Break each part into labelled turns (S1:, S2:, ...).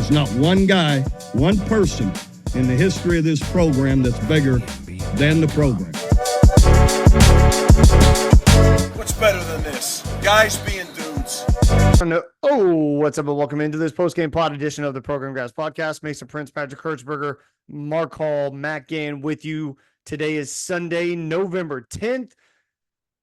S1: There's not one guy, one person in the history of this program that's bigger than the program.
S2: What's better than this? Guys being dudes.
S3: What's up, and welcome into this post-game pod edition of the Program Guys podcast. Mason Prince, Patrick Hertzberger, Mark Hall, Matt Gann with you. Today is Sunday, November 10th.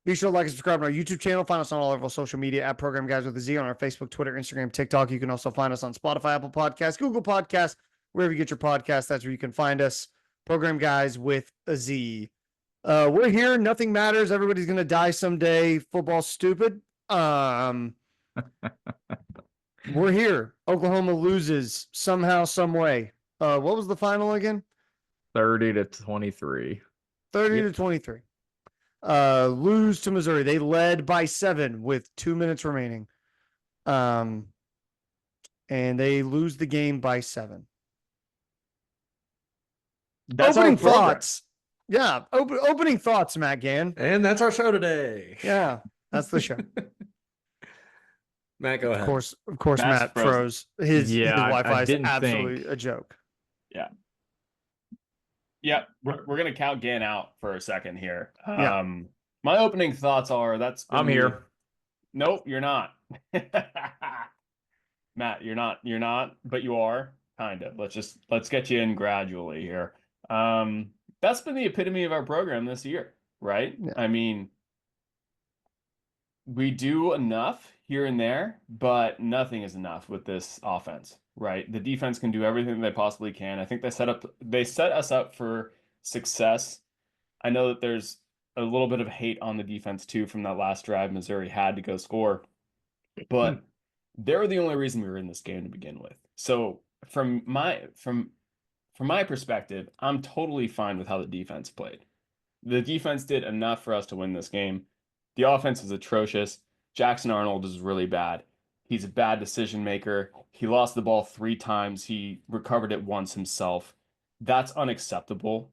S3: Be sure to like and subscribe on our YouTube channel. Find us on all of our social media at Program Guys with a Z on our Facebook, Twitter, Instagram, TikTok. You can also find us on Spotify, Apple Podcasts, Google Podcasts, wherever you get your podcasts. That's where you can find us. Program Guys with a Z. We're here. Nothing matters. Everybody's going to die someday. Football's stupid. We're here. Oklahoma loses somehow, some way. What was the final again?
S4: 30-23.
S3: 30-23. Lose to Missouri. They led by 7 with 2 minutes remaining. And they lose the game by 7.
S4: That's
S3: opening thoughts. Yeah. Opening thoughts, Matt Gann.
S5: And that's our show today.
S3: Yeah, that's the show.
S5: Matt, go ahead.
S3: Of course, Matt froze. His Wi-Fi is absolutely a joke.
S6: Yeah. Yeah, we're going to count Gann out for a second here. My opening thoughts are
S4: I'm here.
S6: Nope, you're not. Matt, you're not, but you are kind of. Let's get you in gradually here. That's been the epitome of our program this year, right? Yeah. I mean, we do enough here and there, but nothing is enough with this offense, right? The defense can do everything they possibly can. I think they set us up for success. I know that there's a little bit of hate on the defense too from that last drive Missouri had to go score, but they're the only reason we were in this game to begin with. So from my perspective, I'm totally fine with how the defense played. The defense did enough for us to win this game. The offense is atrocious. Jackson Arnold is really bad. He's a bad decision maker. He lost the ball 3 times. He recovered it once himself. That's unacceptable.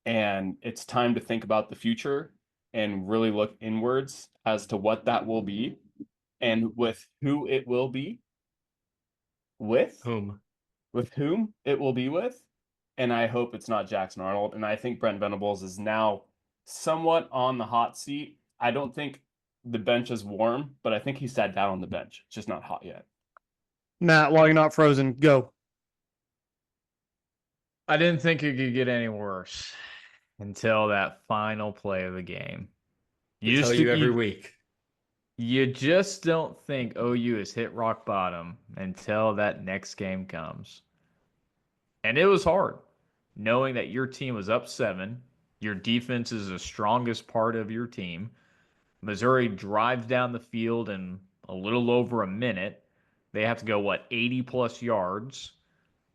S6: And it's time to think about the future and really look inwards as to what that will be and with who it will be. With whom it will be with. And I hope it's not Jackson Arnold. And I think Brent Venables is now somewhat on the hot seat. I don't think the bench is warm, but I think he sat down on the bench. It's just not hot yet.
S3: Matt, while you're not frozen, go.
S4: I didn't think it could get any worse until that final play of the game.
S5: Every week.
S4: You just don't think OU has hit rock bottom until that next game comes. And it was hard, knowing that your team was up 7. Your defense is the strongest part of your team. Missouri drives down the field in a little over a minute. They have to go, 80-plus yards.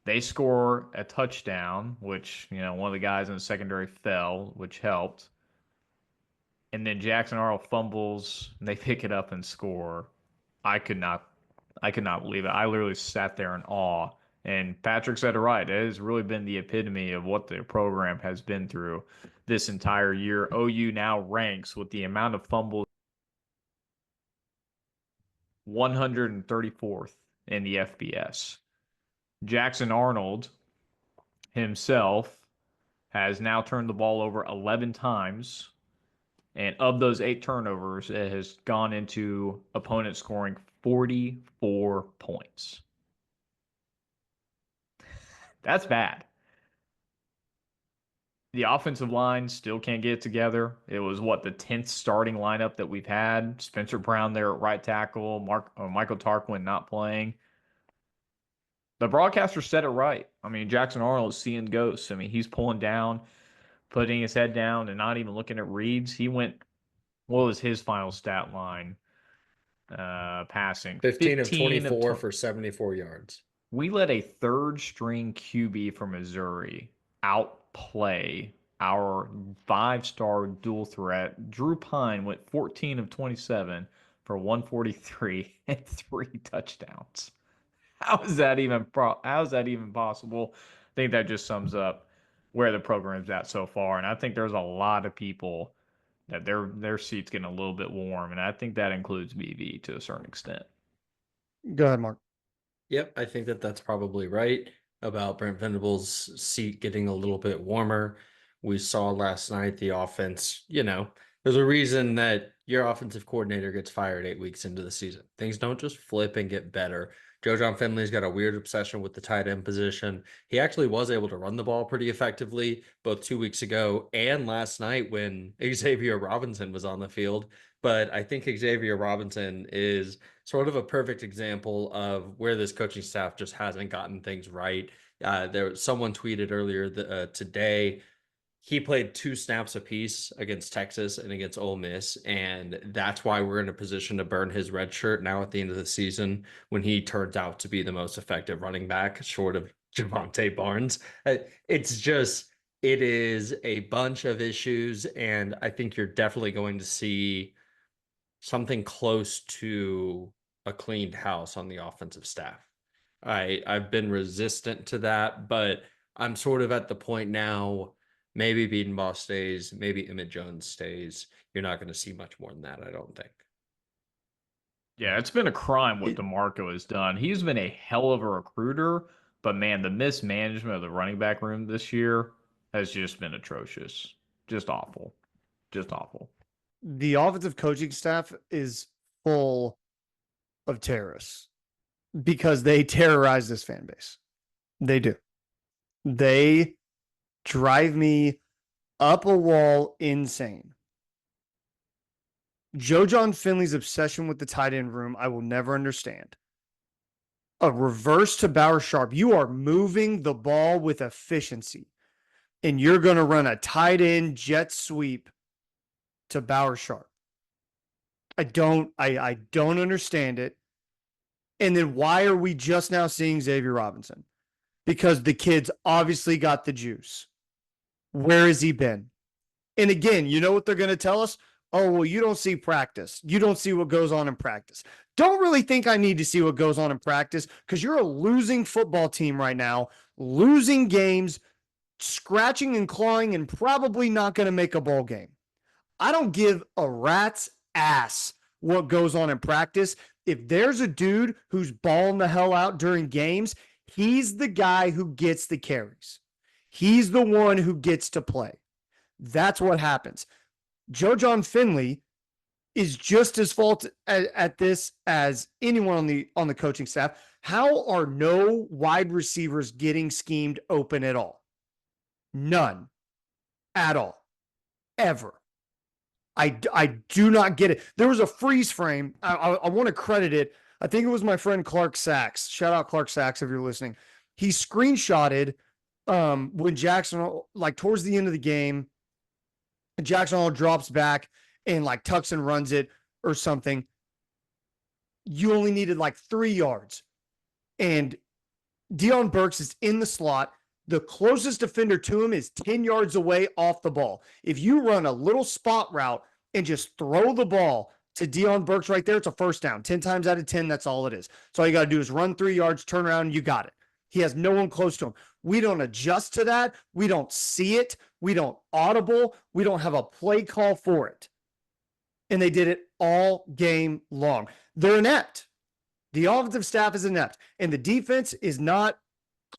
S4: They score a touchdown, which, one of the guys in the secondary fell, which helped. And then Jackson Arnold fumbles, and they pick it up and score. I could not believe it. I literally sat there in awe. And Patrick said it right. It has really been the epitome of what the program has been through this entire year. OU now ranks with the amount of fumbles 134th in the FBS. Jackson Arnold himself has now turned the ball over 11 times. And of those 8 turnovers, it has gone into opponents scoring 44 points. That's bad. The offensive line still can't get it together. It was, the 10th starting lineup that we've had. Spencer Brown there at right tackle, Michael Tarquin not playing. The broadcaster said it right. I mean, Jackson Arnold is seeing ghosts. I mean, he's pulling down, putting his head down, and not even looking at reads. He went, what was his final stat line? Passing.
S5: 15 of 24 for 74 yards.
S4: We let a third-string QB from Missouri outplay our 5-star dual threat. Drew Pine went 14 of 27 for 143 and 3 touchdowns. How is that even possible? I think that just sums up where the program's at so far. And I think there's a lot of people that their seat's getting a little bit warm, and I think that includes BV to a certain extent.
S3: Go ahead, Mark.
S5: Yep, I think that's probably right about Brent Venables' seat getting a little bit warmer. We saw last night the offense, there's a reason that your offensive coordinator gets fired 8 weeks into the season. Things don't just flip and get better. Joe John Finley's got a weird obsession with the tight end position. He actually was able to run the ball pretty effectively both 2 weeks ago and last night when Xavier Robinson was on the field. But I think Xavier Robinson is sort of a perfect example of where this coaching staff just hasn't gotten things right. Someone tweeted earlier today, he played 2 snaps apiece against Texas and against Ole Miss, and that's why we're in a position to burn his red shirt now at the end of the season when he turns out to be the most effective running back, short of Javonte Barnes. It is a bunch of issues, and I think you're definitely going to see something close to a cleaned house on the offensive staff. I've been resistant to that, but I'm sort of at the point now, maybe Biedenbaugh stays, maybe Emmett Jones stays. You're not going to see much more than that, I don't think.
S4: Yeah, it's been a crime what DeMarco has done. He's been a hell of a recruiter, but man, the mismanagement of the running back room this year has just been atrocious. Just awful. Just awful.
S3: The offensive coaching staff is full of terrorists because they terrorize this fan base. They do. They drive me up a wall insane. Joe John Finley's obsession with the tight end room, I will never understand. A reverse to Bauer Sharp. You are moving the ball with efficiency, and you're going to run a tight end jet sweep to Bauer Sharp. I don't understand it. And then why are we just now seeing Xavier Robinson? Because the kid's obviously got the juice. Where has he been? And again, you know what they're going to tell us? Oh, well, you don't see practice. You don't see what goes on in practice. Don't really think I need to see what goes on in practice because you're a losing football team right now, losing games, scratching and clawing, and probably not going to make a bowl game. I don't give a rat's ass what goes on in practice. If there's a dude who's balling the hell out during games, he's the guy who gets the carries. He's the one who gets to play. That's what happens. Joe John Finley is just as fault at this as anyone on the coaching staff. How are no wide receivers getting schemed open at all? None. At all. Ever. I do not get it. There was a freeze frame. I want to credit it. I think it was my friend Clark Sachs. Shout out Clark Sachs if you're listening. He screenshotted when Jackson, like towards the end of the game, Jackson Arnold drops back and like tucks and runs it or something. You only needed like 3 yards. And Deion Burks is in the slot. The closest defender to him is 10 yards away off the ball. If you run a little spot route and just throw the ball to Deion Burks right there, it's a first down. 10 times out of 10, that's all it is. So all you got to do is run 3 yards, turn around, and you got it. He has no one close to him. We don't adjust to that. We don't see it. We don't audible. We don't have a play call for it. And they did it all game long. They're inept. The offensive staff is inept. And the defense is not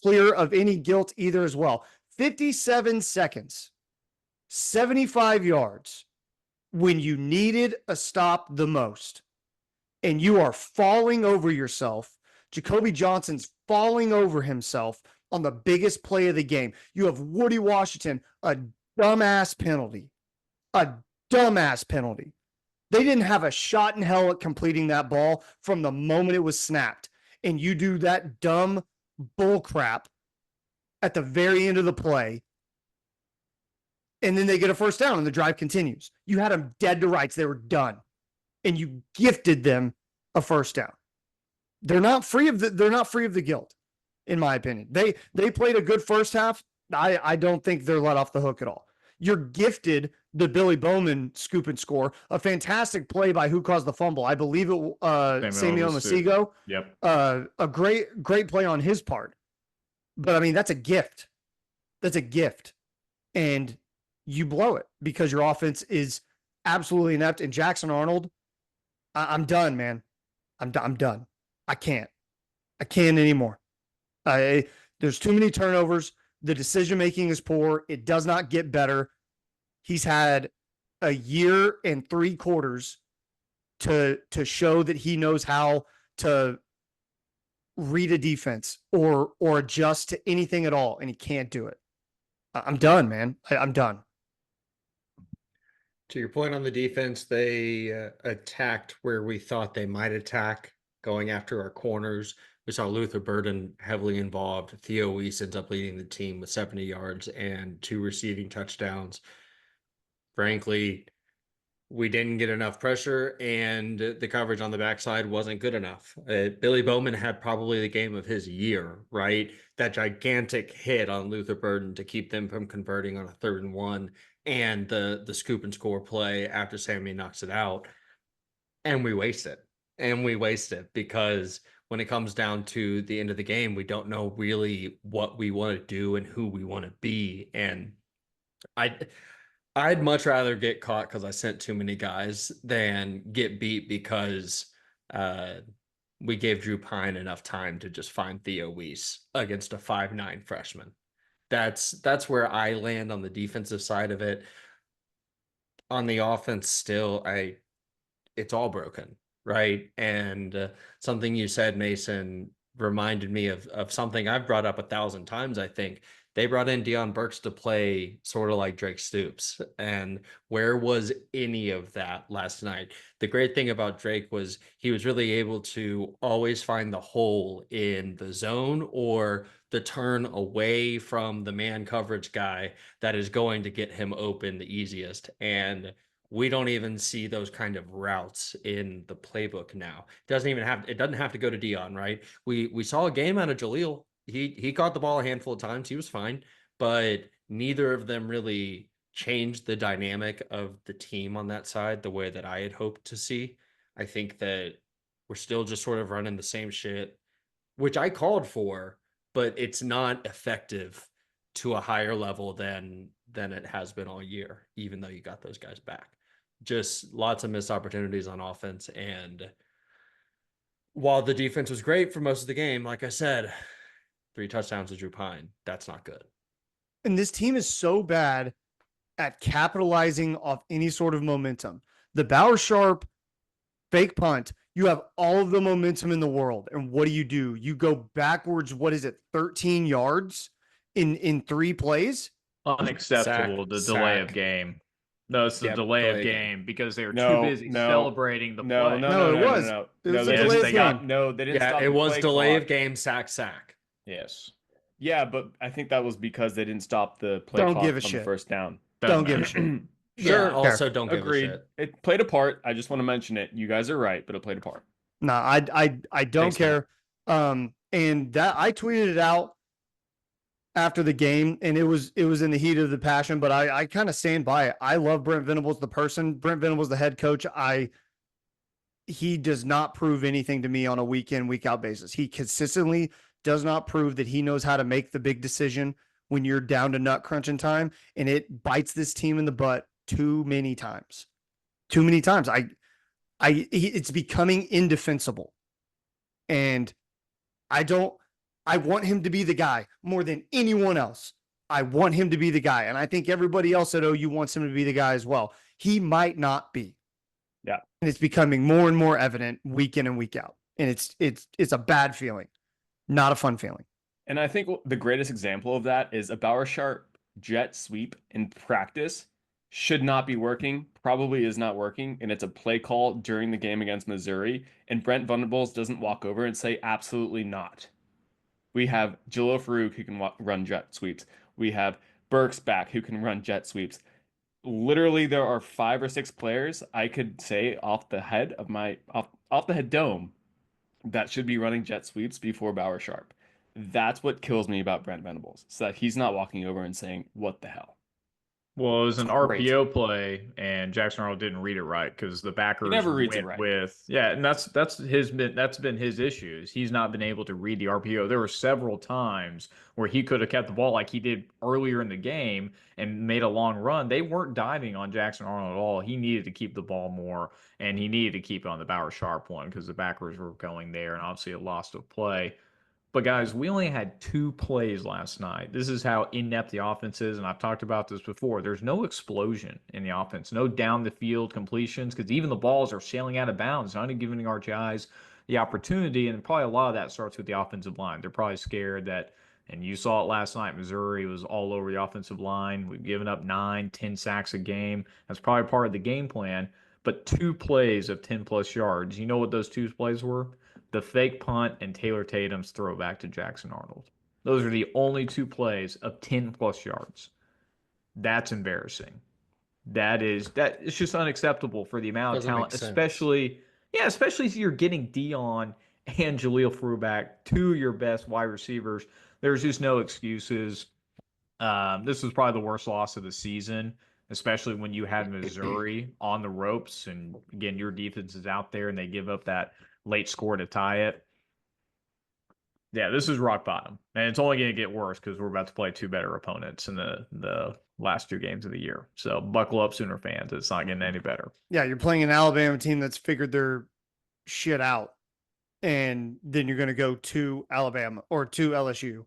S3: clear of any guilt either as well. 57 seconds, 75 yards when you needed a stop the most. And you are falling over yourself. Jacoby Johnson's falling over himself on the biggest play of the game. You have Woody Washington, a dumbass penalty. A dumbass penalty. They didn't have a shot in hell at completing that ball from the moment it was snapped. And you do that dumb bull crap at the very end of the play. And then they get a first down and the drive continues. You had them dead to rights. They were done. And you gifted them a first down. They're not free of the guilt, in my opinion. They played a good first half. I don't think they're let off the hook at all. You're gifted the Billy Bowman scoop and score, a fantastic play by who caused the fumble. I believe it Samuel Masigo.
S4: Yep.
S3: A great play on his part. But I mean, that's a gift. That's a gift. And you blow it because your offense is absolutely inept. And Jackson Arnold, I'm done, man. I'm done. I can't. I can't anymore. There's too many turnovers. The decision making is poor. It does not get better. He's had a year and 3 quarters to show that he knows how to read a defense or adjust to anything at all, and he can't do it. I'm done, man. I'm done.
S5: To your point on the defense, they attacked where we thought they might attack, going after our corners. We saw Luther Burden heavily involved. Theo Weiss ends up leading the team with 70 yards and 2 receiving touchdowns. Frankly, we didn't get enough pressure, and the coverage on the backside wasn't good enough. Billy Bowman had probably the game of his year, right? That gigantic hit on Luther Burden to keep them from converting on a 3rd and 1, and the scoop and score play after Sammy knocks it out. And we waste it. And we waste it because when it comes down to the end of the game, we don't know really what we want to do and who we want to be. And I'd much rather get caught because I sent too many guys than get beat because we gave Drew Pine enough time to just find Theo Weiss against a 5'9" freshman. That's where I land on the defensive side of it. On the offense, still, it's all broken, right? And something you said, Mason, reminded me of something I've brought up 1,000 times. I think they brought in Deion Burks to play sort of like Drake Stoops, and where was any of that last night? The great thing about Drake was he was really able to always find the hole in the zone or the turn away from the man coverage guy that is going to get him open the easiest. And we don't even see those kind of routes in the playbook now. It doesn't have to go to Deion, right? We saw a game out of Jaleel. He caught the ball a handful of times. He was fine, but neither of them really changed the dynamic of the team on that side the way that I had hoped to see. I think that we're still just sort of running the same shit, which I called for, but it's not effective to a higher level than it has been all year, even though you got those guys back. Just lots of missed opportunities on offense. And while the defense was great for most of the game, like I said, 3 touchdowns to Drew Pine, that's not good.
S3: And this team is so bad at capitalizing off any sort of momentum. The Bauer Sharp fake punt, you have all of the momentum in the world. And what do? You go backwards, what is it, 13 yards in 3 plays?
S4: Unacceptable. The delay of
S5: Sack.
S4: game. No, it's the
S5: Yep,
S4: delay of
S5: delay
S4: game because they were
S6: No,
S4: too busy
S6: no,
S4: celebrating the
S6: No,
S4: play.
S6: no,
S3: No,
S6: no,
S3: it
S6: no,
S3: was.
S6: no, no.
S3: It
S6: No,
S3: was
S6: they
S3: a
S6: didn't
S3: delay of
S6: stop.
S3: game.
S6: No, they didn't stop.
S5: Yeah, it
S6: the
S5: was
S6: play
S5: delay
S6: clock.
S5: of game, sack.
S4: Yes.
S6: Yeah, but I think that was because they didn't stop the play
S3: Don't
S6: clock
S3: give a
S6: from
S3: shit.
S6: the first down.
S3: Don't give a shit.
S5: Sure.
S3: Yeah,
S5: Also, don't give a
S6: Agreed.
S5: shit.
S6: It played a part. I just want to mention it. You guys are right, but it played a part.
S3: No, I don't
S5: Thanks,
S3: care. And that I tweeted it out after the game, and it was in the heat of the passion, but I kind of stand by it. I love Brent Venables, the person. Brent Venables, the head coach. He does not prove anything to me on a week in, week out basis. He consistently does not prove that he knows how to make the big decision when you're down to nut crunching time, and it bites this team in the butt too many times. Too many times. It's becoming indefensible. And I want him to be the guy more than anyone else. I want him to be the guy. And I think everybody else at OU wants him to be the guy as well. He might not be.
S6: Yeah.
S3: And it's becoming more and more evident week in and week out. And it's a bad feeling, not a fun feeling.
S6: And I think the greatest example of that is a Bauer Sharp jet sweep in practice should not be working, probably is not working, and it's a play call during the game against Missouri, and Brent Venables doesn't walk over and say absolutely not. We have Jalil Farouk who can run jet sweeps. We have Burks back who can run jet sweeps. Literally, there are 5 or 6 players I could say off the head of my off the head dome that should be running jet sweeps before Bauer Sharp. That's what kills me about Brent Venables, so that he's not walking over and saying, "What the hell?"
S4: Well, it was an
S6: Great.
S4: RPO play, and Jackson Arnold didn't read it right because the backers
S6: never reads it
S4: went
S6: right.
S4: with and that's been his issues. He's not been able to read the RPO. There were several times where he could have kept the ball like he did earlier in the game and made a long run. They weren't diving on Jackson Arnold at all. He needed to keep the ball more, and he needed to keep it on the Bauer Sharp one because the backers were going there, and obviously a loss of play. But guys, we only had 2 plays last night. This is how inept the offense is, and I've talked about this before. There's no explosion in the offense, no down the field completions, because even the balls are sailing out of bounds, not even giving our guys the opportunity. And probably a lot of that starts with the offensive line. They're probably scared that, and you saw it last night. Missouri was all over the offensive line. We've given up 9, 10 sacks a game. That's probably part of the game plan. But 2 plays of 10 plus yards. You know what those 2 plays were? The fake punt and Taylor Tatum's throwback to Jackson Arnold. Those are the only 2 plays of 10 plus yards. That's embarrassing. That it's just unacceptable for the amount of
S5: Doesn't make
S4: talent,
S5: sense.
S4: especially if you're getting Dion and Jaleel Frew back, 2 of your best wide receivers. There's just no excuses. This was probably the worst loss of the season, especially when you had Missouri on the ropes. And again, your defense is out there and they give up that late score to tie it. Yeah, this is rock bottom. And it's only going to get worse because we're about to play 2 better opponents in the last 2 games of the year. So buckle up, Sooner fans. It's not getting any better.
S3: Yeah, you're playing an Alabama team that's figured their shit out. And then you're going to go to Alabama or to LSU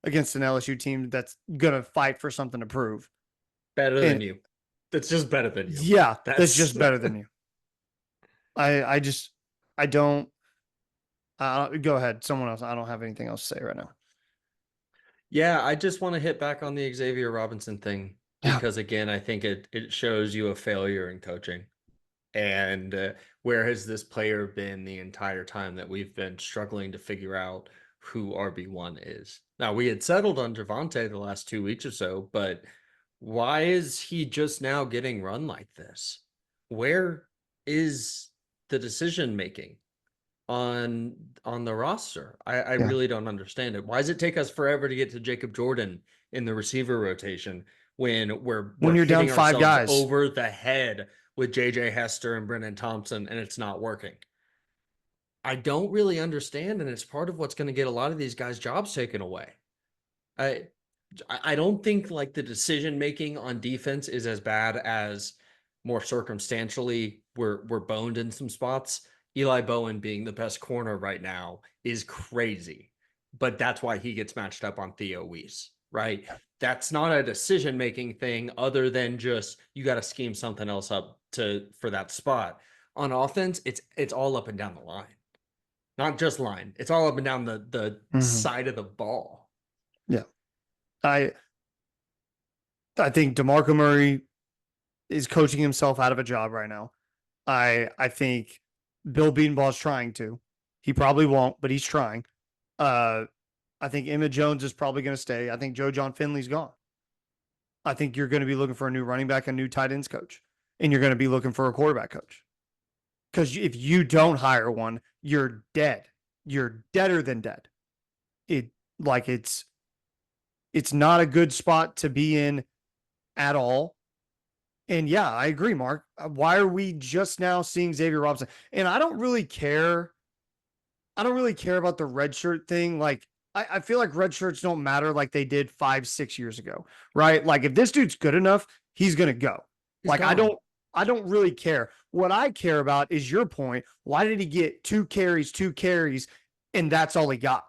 S3: against an LSU team that's going to fight for something to prove.
S5: Better than you. That's just better than you.
S3: Yeah, that's just better than you. I don't. Go ahead. Someone else. I don't have anything else to say right now.
S5: Yeah, I just want to hit back on the Xavier Robinson thing
S3: Yeah.
S5: because again, I think it shows you a failure in coaching. And where has this player been the entire time that we've been struggling to figure out who RB1 is? Now, we had settled on Javonte the last 2 weeks or so, but why is he just now getting run like this? Where is the decision making on the roster? I really don't understand it. Why does it take us forever to get to Jacob Jordan in the receiver rotation when we're
S3: you're down
S5: hitting
S3: 5
S5: ourselves
S3: guys
S5: over the head with JJ Hester and Brennan Thompson and it's not working? I don't really understand, and it's part of what's going to get a lot of these guys' jobs taken away. I don't think like the decision making on defense is as bad as more circumstantially we're boned in some spots. Eli Bowen being the best corner right now is crazy, but that's why he gets matched up on Theo Weiss, right? That's not a decision making thing other than just you got to scheme something else up for that spot. On offense, it's all up and down the line. Not just line. It's all up and down the side of the ball.
S3: Yeah. I think DeMarco Murray is coaching himself out of a job right now. I think Bill Bedenbaugh's trying to. He probably won't, but he's trying. I think Emmett Jones is probably going to stay. I think Joe John Finley's gone. I think you're going to be looking for a new running back, a new tight ends coach, and you're going to be looking for a quarterback coach. Because if you don't hire one, you're dead. You're deader than dead. It's not a good spot to be in at all. And yeah, I agree, Mark. Why are we just now seeing Xavier Robinson? And I don't really care. I don't really care about the red shirt thing. Like, I feel like red shirts don't matter like they did 5-6 years ago, right? Like, if this dude's good enough, he's going to go. I don't really care. What I care about is your point. Why did he get 2 carries, and that's all he got?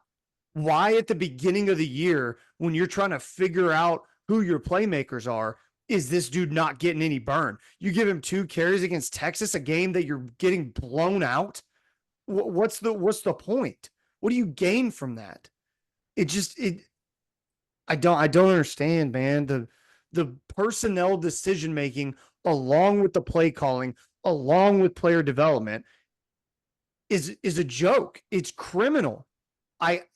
S3: Why at the beginning of the year, when you're trying to figure out who your playmakers are, is this dude not getting any burn? You give him 2 carries against Texas, a game that you're getting blown out. What's the point? What do you gain from that? I don't understand, man. The personnel decision making along with the play calling, along with player development is a joke. It's criminal.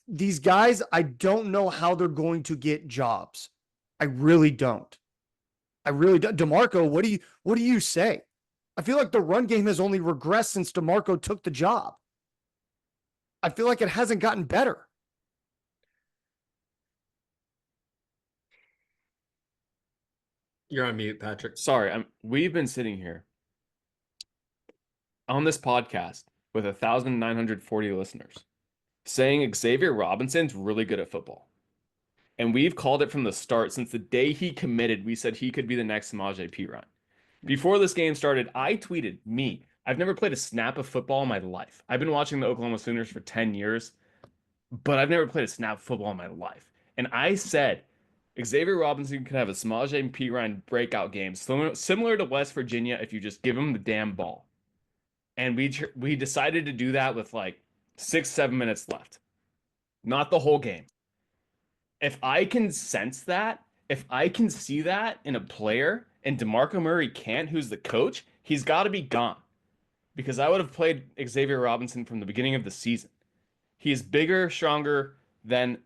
S3: These guys, I don't know how they're going to get jobs. I really don't. DeMarco, what do you say? I feel like the run game has only regressed since DeMarco took the job. I feel like it hasn't gotten better.
S5: You're on mute, Patrick.
S6: Sorry, we've been sitting here on this podcast with 1,940 listeners saying Xavier Robinson's really good at football. And we've called it from the start. Since the day he committed, we said he could be the next Samaje Perine. Before this game started, I tweeted, I've never played a snap of football in my life. I've been watching the Oklahoma Sooners for 10 years, but I've never played a snap of football in my life. And I said, Xavier Robinson could have a Samaje Perine breakout game, similar to West Virginia if you just give him the damn ball. And we decided to do that with like 6-7 minutes left. Not the whole game. If I can sense that, if I can see that in a player, and DeMarco Murray can't, who's the coach, he's got to be gone. Because I would have played Xavier Robinson from the beginning of the season. He is bigger, stronger than,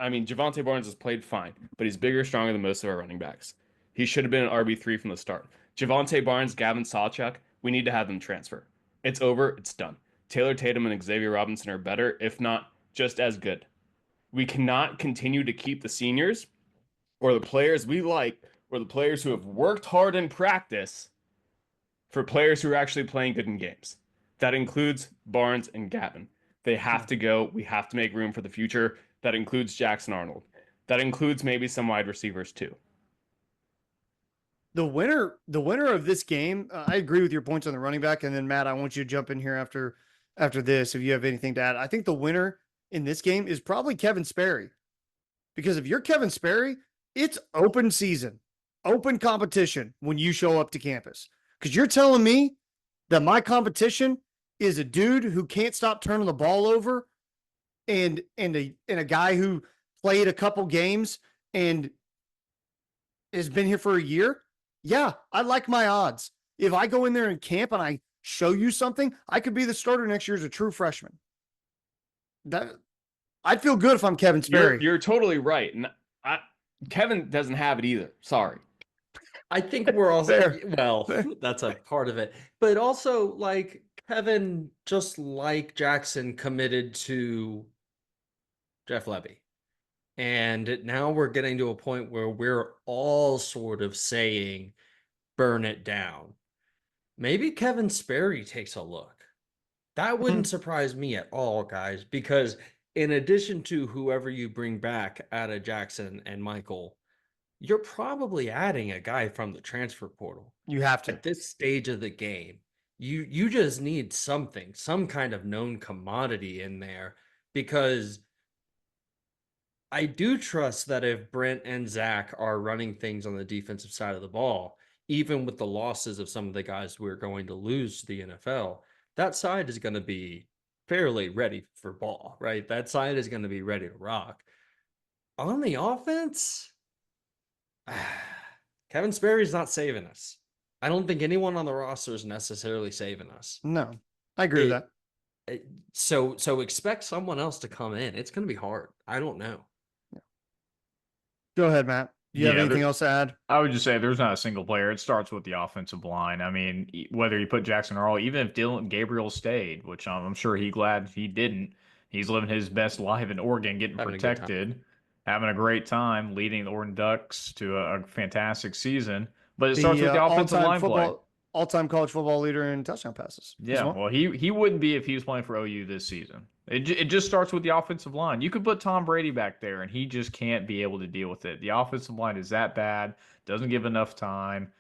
S6: Javonte Barnes has played fine, but he's bigger, stronger than most of our running backs. He should have been an RB3 from the start. Javonte Barnes, Gavin Sawchuk, we need to have them transfer. It's over, it's done. Taylor Tatum and Xavier Robinson are better, if not just as good. We cannot continue to keep the seniors or the players we like or the players who have worked hard in practice for players who are actually playing good in games. That includes Barnes and Gavin. They have to go. We have to make room for the future. That includes Jackson Arnold. That includes maybe some wide receivers too.
S3: The winner of this game, I agree with your points on the running back. And then Matt, I want you to jump in here after this if you have anything to add. I think the winner in this game is probably Kevin Sperry. Because if you're Kevin Sperry, it's open season, open competition when you show up to campus. Because you're telling me that my competition is a dude who can't stop turning the ball over and a guy who played a couple games and has been here for a year. Yeah, I like my odds. If I go in there in camp and I show you something, I could be the starter next year as a true freshman. I'd feel good if I'm Kevin Sperry.
S6: You're totally right. And Kevin doesn't have it either. Sorry.
S5: I think we're also, that's a part of it. But also, like, Kevin, just like Jackson, committed to Jeff Lebby. And now we're getting to a point where we're all sort of saying, burn it down. Maybe Kevin Sperry takes a look. That wouldn't surprise me at all, guys, because in addition to whoever you bring back out of Jackson and Michael, you're probably adding a guy from the transfer portal.
S3: You have to.
S5: At this stage of the game, you just need something, some kind of known commodity in there, because I do trust that if Brent and Zach are running things on the defensive side of the ball, even with the losses of some of the guys we're going to lose to the NFL, that side is going to be fairly ready for ball, right? That side is going to be ready to rock. On the offense, Kevin Sperry's not saving us. I don't think anyone on the roster is necessarily saving us.
S3: No, I agree with that.
S5: So expect someone else to come in. It's going to be hard. I don't know.
S3: Go ahead, Matt. Do you have anything else to add?
S4: I would just say there's not a single player. It starts with the offensive line. I mean, whether you put Jackson Arnold, even if Dylan Gabriel stayed, which I'm sure he's glad he didn't, he's living his best life in Oregon, getting protected, having a great time, leading the Oregon Ducks to a fantastic season. But it starts with the offensive line play.
S3: All-time college football leader in touchdown passes.
S4: Yeah, well, he wouldn't be if he was playing for OU this season. It just starts with the offensive line. You could put Tom Brady back there, and he just can't be able to deal with it. The offensive line is that bad, doesn't give enough time.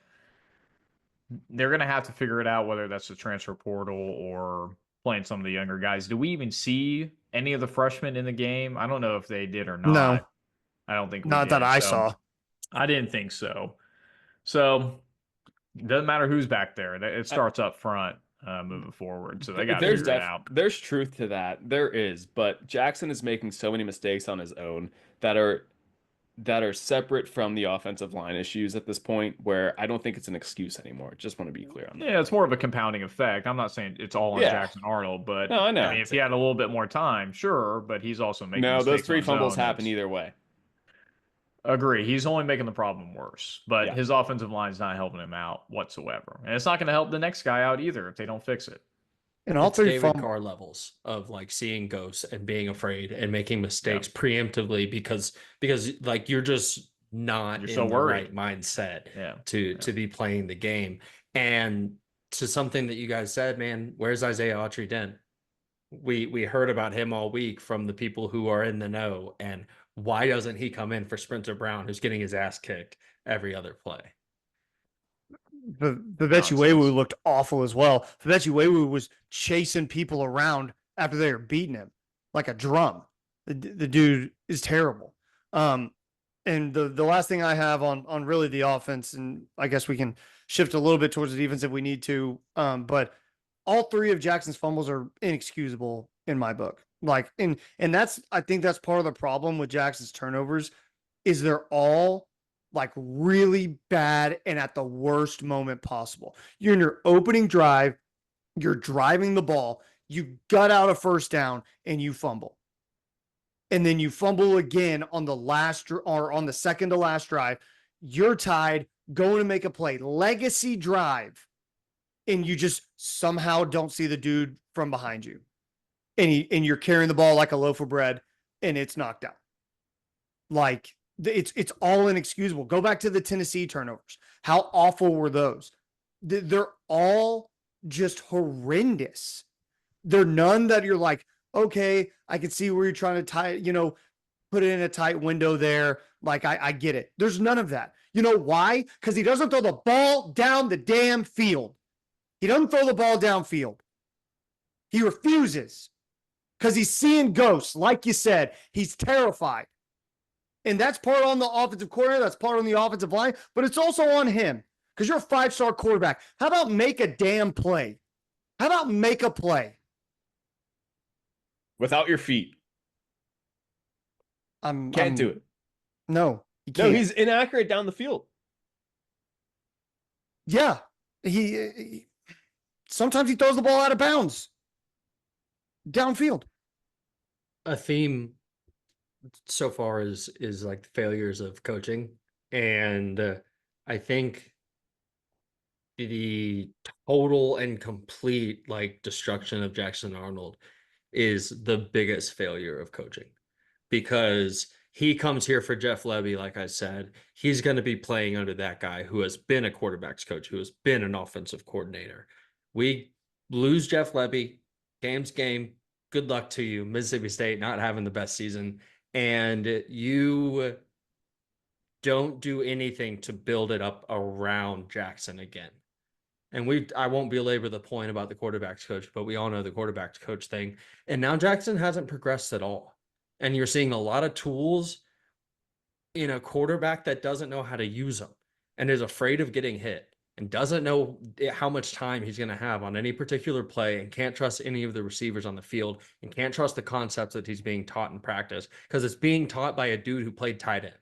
S4: They're going to have to figure it out, whether that's the transfer portal or playing some of the younger guys. Do we even see any of the freshmen in the game? I don't know if they did or not.
S3: No.
S4: I don't think we
S3: Not
S4: did,
S3: that I saw.
S4: I didn't think so. So it doesn't matter who's back there. It starts up front moving forward. So they got to figure it out.
S6: There's truth to that. There is. But Jackson is making so many mistakes on his own that are separate from the offensive line issues at this point, where I don't think it's an excuse anymore. Just want to be clear on that.
S4: Yeah, it's more of a compounding effect. I'm not saying it's all on Jackson Arnold, but
S6: no, I know.
S4: I mean, if he had a little bit more time, sure, but he's also making mistakes
S6: those 3
S4: on his
S6: fumbles
S4: own.
S6: happen either way.
S4: Agree. He's only making the problem worse, but his offensive line is not helping him out whatsoever. And it's not going to help the next guy out either if they don't fix it.
S3: And all three
S5: David Carr levels of like seeing ghosts and being afraid and making mistakes preemptively because like you're just not
S4: You're
S5: in
S4: so
S5: the
S4: worried.
S5: right mindset
S4: Yeah.
S5: to be playing the game. And to something that you guys said, man, where's Isaiah Autry-Den? We heard about him all week from the people who are in the know. And why doesn't he come in for Spencer Brown, who's getting his ass kicked every other play?
S3: Babechi Wewu looked awful as well. Babechi Wewu was chasing people around after they were beating him like a drum. The dude is terrible. And the last thing I have on really the offense, and I guess we can shift a little bit towards the defense if we need to. But all three of Jackson's fumbles are inexcusable in my book. Like, and that's, I think that's part of the problem with Jackson's turnovers is they're all like really bad and at the worst moment possible. You're in your opening drive, you're driving the ball, you gut out a first down and you fumble. And then you fumble again on the last or on the second to last drive. You're tied, going to make a play, legacy drive, and you just somehow don't see the dude from behind you. And you're carrying the ball like a loaf of bread and it's knocked out. Like, it's all inexcusable. Go back to the Tennessee turnovers. How awful were those? They're all just horrendous. They're none that you're like, okay, I can see where you're trying to put it in a tight window there. Like, I get it. There's none of that. You know why? Because he doesn't throw the ball down the damn field. He doesn't throw the ball downfield. He refuses because he's seeing ghosts. Like you said, he's terrified. And that's part on the offensive coordinator. That's part on the offensive line, but it's also on him because you're a 5-star quarterback. How about make a damn play? How about make a play?
S6: Without your feet. Can't do it.
S3: No, he can't.
S6: No, he's inaccurate down the field.
S3: Yeah. He sometimes he throws the ball out of bounds downfield.
S5: A theme so far is like the failures of coaching, and I think the total and complete like destruction of Jackson Arnold is the biggest failure of coaching, because he comes here for Jeff Lebby. Like I said, he's going to be playing under that guy who has been a quarterback's coach, who has been an offensive coordinator. We lose Jeff Lebby, game's game. Good luck to you. Mississippi State not having the best season. And you don't do anything to build it up around Jackson again. And I won't belabor the point about the quarterback's coach, but we all know the quarterback's coach thing. And now Jackson hasn't progressed at all. And you're seeing a lot of tools in a quarterback that doesn't know how to use them and is afraid of getting hit and doesn't know how much time he's going to have on any particular play and can't trust any of the receivers on the field and can't trust the concepts that he's being taught in practice because it's being taught by a dude who played tight end.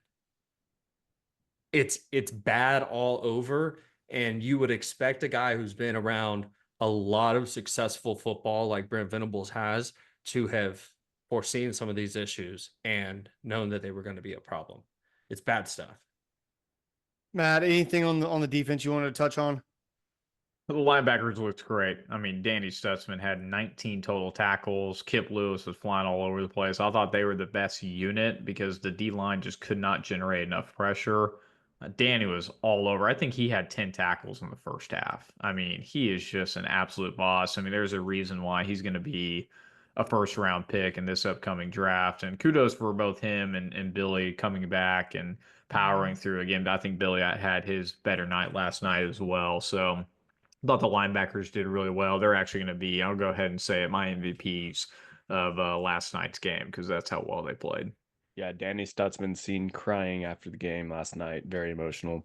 S5: It's bad all over, and you would expect a guy who's been around a lot of successful football like Brent Venables has to have foreseen some of these issues and known that they were going to be a problem. It's bad stuff.
S3: Matt, anything on the defense you wanted to touch on?
S4: The linebackers looked great. I mean, Danny Stutsman had 19 total tackles. Kip Lewis was flying all over the place. I thought they were the best unit because the D-line just could not generate enough pressure. Danny was all over. I think he had 10 tackles in the first half. I mean, he is just an absolute boss. I mean, there's a reason why he's going to be a first-round pick in this upcoming draft. And kudos for both him and Billy coming back and powering through again. I think Billy had his better night last night as well. So I thought the linebackers did really well. They're actually going to be, I'll go ahead and say it, my MVPs of last night's game because that's how well they played.
S6: Yeah, Danny Stutsman seen crying after the game last night. Very emotional.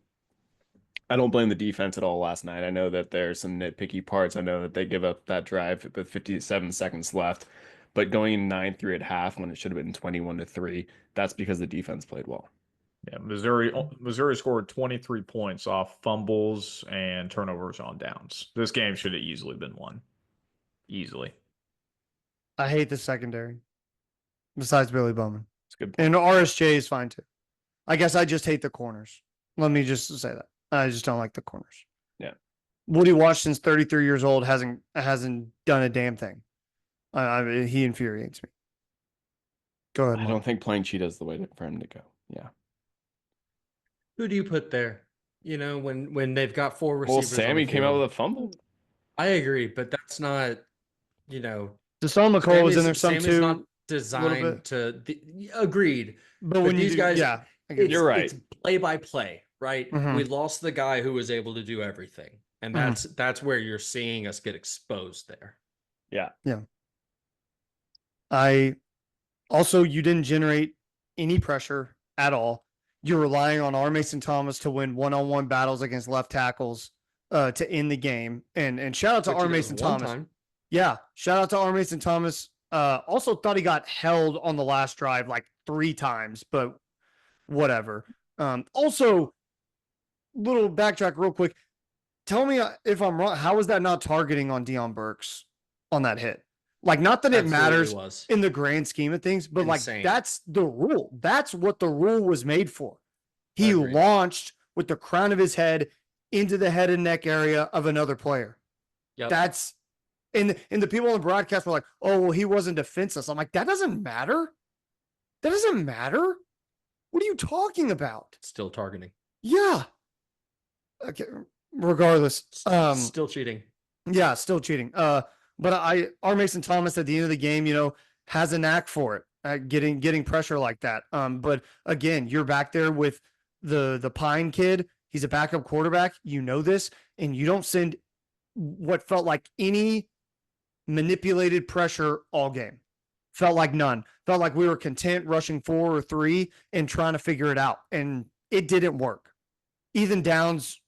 S6: I don't blame the defense at all last night. I know that there's some nitpicky parts. I know that they give up that drive with 57 seconds left. But going in 9-3 at half when it should have been 21-3, that's because the defense played well.
S4: Yeah, Missouri scored 23 points off fumbles and turnovers on downs. This game should have easily been won. Easily.
S3: I hate the secondary. Besides Billy Bowman.
S6: It's a good point.
S3: And RSJ is fine too. I guess I just hate the corners. Let me just say that. I just don't like the corners.
S6: Yeah.
S3: Woody Washington's 33 years old, hasn't done a damn thing. He infuriates me. Go ahead.
S6: I don't think playing cheetah is the way for him to go. Yeah.
S5: Who do you put there? You know, when they've got four
S6: Well,
S5: receivers on the
S6: Sammy came out
S5: field.
S6: with a fumble.
S5: I agree, but that's not, you know,
S3: Deshaun McCall was in there some
S5: Sammy's not
S3: too.
S5: designed to. Agreed,
S3: But
S5: but
S3: when you
S5: these
S3: do,
S5: guys,
S3: yeah, I get
S6: You're right.
S5: it's play by play, right?
S3: Mhm.
S5: We lost the guy who was able to do everything, and
S3: Mhm.
S5: that's where you're seeing us get exposed there.
S6: Yeah.
S3: I also, you didn't generate any pressure at all. You're relying on R. Mason Thomas to win one-on-one battles against left tackles to end the game. And shout out to
S5: Which
S3: R.
S5: he does
S3: Mason
S5: one
S3: Thomas.
S5: time.
S3: Yeah, shout out to R. Mason Thomas. Also thought he got held on the last drive like 3 times, but whatever. Also, little backtrack real quick. Tell me if I'm wrong. How was that not targeting on Deion Burks on that hit? Like, not that it
S5: Absolutely
S3: matters
S5: was.
S3: in the grand scheme of things, but
S5: Insane.
S3: like that's the rule. That's what the rule was made for. He
S5: Agreed.
S3: launched with the crown of his head into the head and neck area of another player.
S5: Yep.
S3: That's and the people on the broadcast were like, "Oh, well, he wasn't defenseless." I'm like, that doesn't matter. That doesn't matter. What are you talking about?
S5: Still targeting.
S3: Yeah. Okay. Regardless,
S5: Still cheating.
S3: yeah, still cheating. But R. Mason Thomas at the end of the game, has a knack for it, getting pressure like that. But again, you're back there with the Pine kid. He's a backup quarterback. You know this, and you don't send what felt like any manipulated pressure all game. Felt like none. Felt like we were content rushing 4 or 3 and trying to figure it out, and it didn't work. Ethan Downs,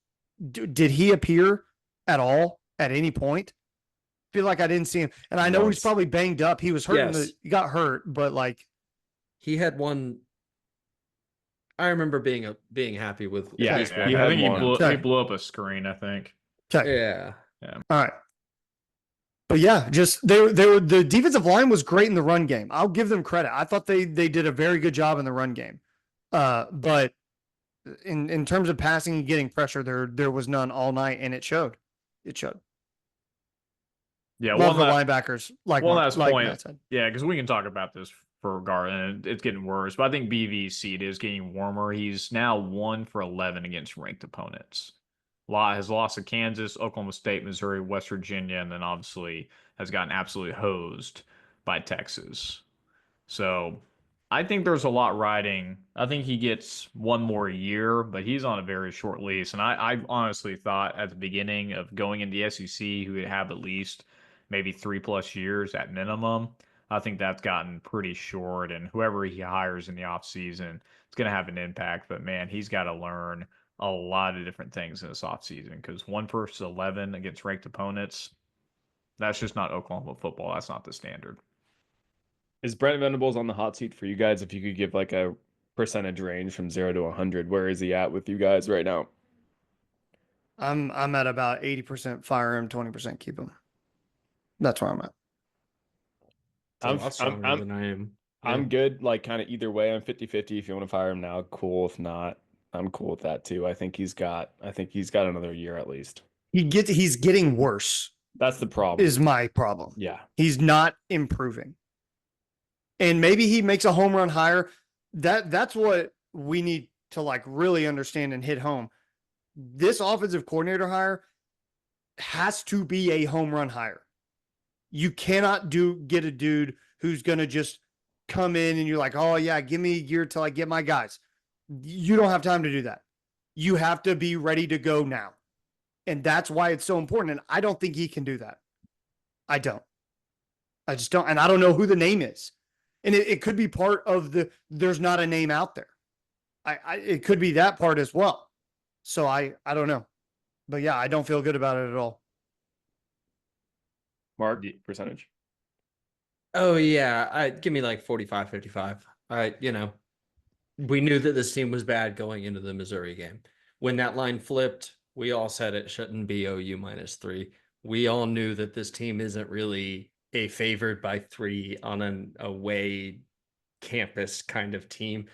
S3: did he appear at all at any point? Feel like I didn't see him, and I know he's
S6: Once.
S3: probably banged up. He was hurt.
S6: Yes.
S3: He got hurt, but like,
S5: He had one. I remember being happy with
S6: Yeah,
S5: at least
S6: yeah,
S5: one.
S6: he
S4: I
S6: had
S4: think
S6: one.
S4: he
S3: Okay.
S4: blew up a screen, I think.
S3: okay,
S5: Yeah.
S3: all right. But yeah, just the defensive line was great in the run game. I'll give them credit. I thought they did a very good job in the run game. But in terms of passing and getting pressure, there was none all night, and it showed. It showed.
S4: Yeah,
S3: Love
S4: one
S3: the
S4: last,
S3: linebackers. Like
S4: one
S3: Mark-
S4: last
S3: like
S4: point.
S3: Matt said.
S4: Yeah, because we can talk about this for Garland. It's getting worse, but I think BV's seat is getting warmer. He's now 1 for 11 against ranked opponents. Has lost to Kansas, Oklahoma State, Missouri, West Virginia, and then obviously has gotten absolutely hosed by Texas. So I think there's a lot riding. I think he gets one more year, but he's on a very short lease. And I honestly thought at the beginning of going into the SEC, he would have at least maybe 3+ years at minimum. I think that's gotten pretty short, and whoever he hires in the offseason, it's going to have an impact. But man, he's got to learn a lot of different things in this offseason because 1 versus 11 against ranked opponents, that's just not Oklahoma football. That's not the standard.
S6: Is Brent Venables on the hot seat for you guys? If you could give like a percentage range from 0 to 100, where is he at with you guys right now?
S3: I'm at about 80% fire him, 20% keep him. That's where I'm at.
S5: It's a lot stronger than I am.
S6: I'm
S5: Yeah.
S6: good, like kind of either way. I'm 50-50. If you want to fire him now, cool. If not, I'm cool with that too. I think he's got another year at least.
S3: He's getting worse
S6: That's the problem.
S3: is my problem.
S6: Yeah.
S3: He's not improving. And maybe he makes a home run higher. That's what we need to like really understand and hit home. This offensive coordinator hire has to be a home run hire. You cannot get a dude who's going to just come in and you're like, "Oh yeah, give me a year till I get my guys." You don't have time to do that. You have to be ready to go now. And that's why it's so important. And I don't think he can do that. I don't. I just don't. And I don't know who the name is. And it could be part of there's not a name out there. It could be that part as well. So I don't know. But yeah, I don't feel good about it at all.
S6: Mark, percentage.
S5: Oh yeah, give me like 45, 55. We knew that this team was bad going into the Missouri game. When that line flipped, we all said it shouldn't be OU -3. We all knew that this team isn't really a favored by 3 on an away campus kind of team.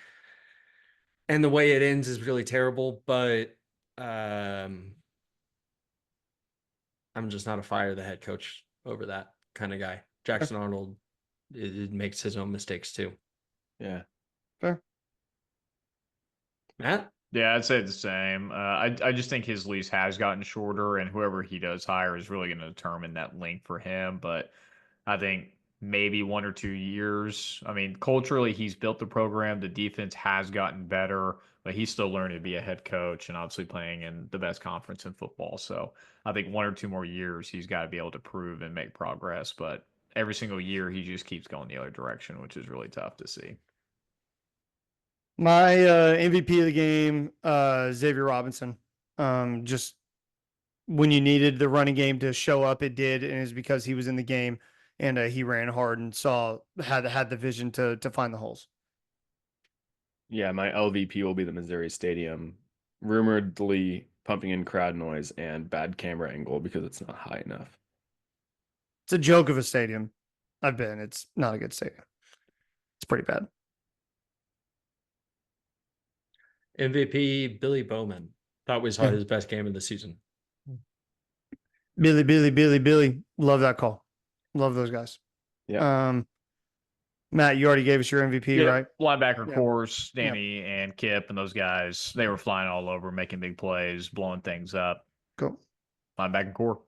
S5: And the way it ends is really terrible, but I'm just not a fire the head coach over that kind of guy. Jackson Arnold it makes his own mistakes too.
S6: Yeah.
S3: Fair.
S5: Matt?
S4: Yeah, I'd say the same. I just think his leash has gotten shorter, and whoever he does hire is really going to determine that length for him. But I think maybe 1 or 2 years. I mean, culturally, he's built the program. The defense has gotten better, but he's still learning to be a head coach and obviously playing in the best conference in football. So I think 1 or 2 more years, he's got to be able to prove and make progress. But every single year, he just keeps going the other direction, which is really tough to see.
S3: My MVP of the game, Xavier Robinson. Just when you needed the running game to show up, it did, and it's because he was in the game and he ran hard and had the vision to find the holes.
S7: Yeah, my LVP will be the Missouri Stadium, rumoredly pumping in crowd noise and bad camera angle because it's not high enough.
S3: It's a joke of a stadium. I've been. It's not a good stadium. It's pretty bad.
S5: MVP Billy Bowman. Thought we saw his best game of the season.
S3: Billy. Love that call. Love those guys.
S7: Yeah.
S3: Matt, you already gave us your MVP, right?
S4: Linebacker
S3: Yeah.
S4: course, Danny and Kip and those guys, they were flying all over, making big plays, blowing things up.
S3: Cool.
S4: Linebacker core.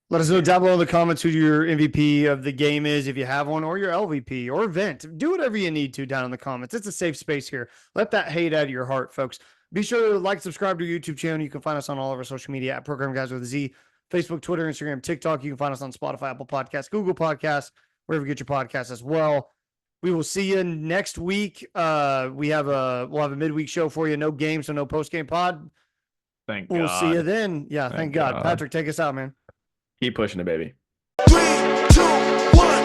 S3: Let us know down below in the comments who your MVP of the game is, if you have one, or your LVP or event. Do whatever you need to down in the comments. It's a safe space here. Let that hate out of your heart, folks. Be sure to like, subscribe to our YouTube channel. You can find us on all of our social media at Program Guys with a Z, Facebook, Twitter, Instagram, TikTok. You can find us on Spotify, Apple Podcasts, Google Podcasts, wherever you get your podcasts as well. We will see you next we'll have a midweek show for you. No game, so no post-game pod.
S4: Thank
S3: We'll
S4: God.
S3: see you then. Yeah, thank God. Patrick, take us out, man.
S7: Keep pushing it, baby.
S2: 3, 2, 1.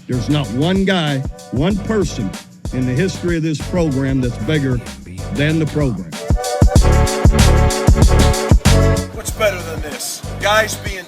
S1: There's not one guy, one person in the history of this program that's bigger than the program.
S2: What's better than this? Guys being